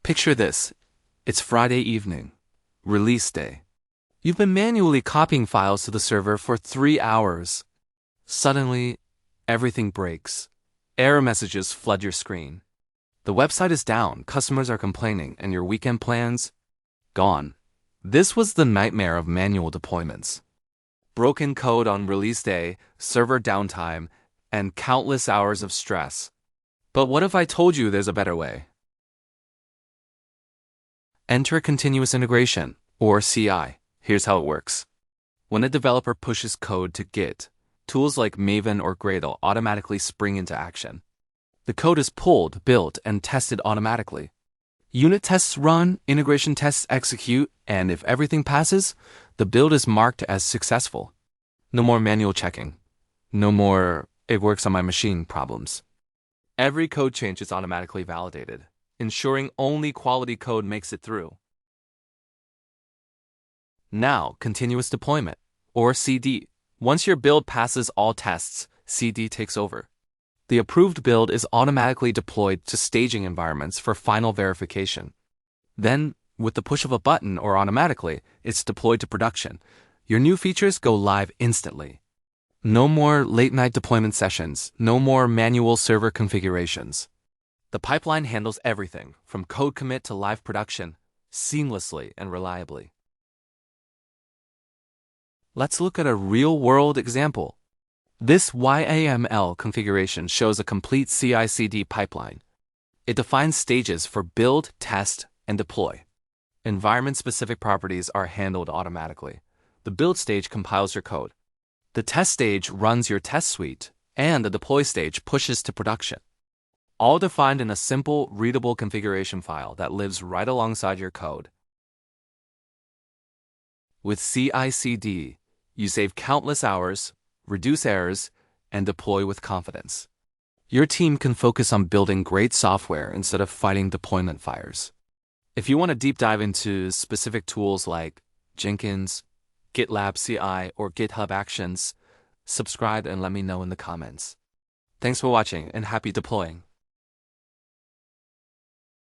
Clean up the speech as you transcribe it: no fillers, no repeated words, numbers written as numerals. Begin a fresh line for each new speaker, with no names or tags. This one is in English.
Picture this. It's Friday evening, release day. You've been manually copying files to the server for 3 hours. Suddenly, everything breaks. Error messages flood your screen. The website is down, customers are complaining, and your weekend plans? Gone. This was the nightmare of manual deployments. Broken code on release day, server downtime, and countless hours of stress. But what if I told you there's a better way? Enter continuous integration, or CI. Here's how it works. When a developer pushes code to Git, tools like Maven or Gradle automatically spring into action. The code is pulled, built, and tested automatically. Unit tests run, integration tests execute, and if everything passes, the build is marked as successful. No more manual checking. No more "it works on my machine" problems. Every code change is automatically validated, ensuring only quality code makes it through. Now, continuous deployment, or CD. Once your build passes all tests, CD takes over. The approved build is automatically deployed to staging environments for final verification. Then, with the push of a button or automatically, it's deployed to production. Your new features go live instantly. No more late-night deployment sessions, no more manual server configurations. The pipeline handles everything, from code commit to live production, seamlessly and reliably. Let's look at a real-world example. This YAML configuration shows a complete CICD pipeline. It defines stages for build, test, and deploy. Environment-specific properties are handled automatically. The build stage compiles your code. The test stage runs your test suite, and the deploy stage pushes to production. All defined in a simple, readable configuration file that lives right alongside your code. With CICD, you save countless hours, reduce errors, and deploy with confidence. Your team can focus on building great software instead of fighting deployment fires. If you want to deep dive into specific tools like Jenkins, GitLab CI, or GitHub Actions, subscribe and let me know in the comments. Thanks for watching and happy deploying.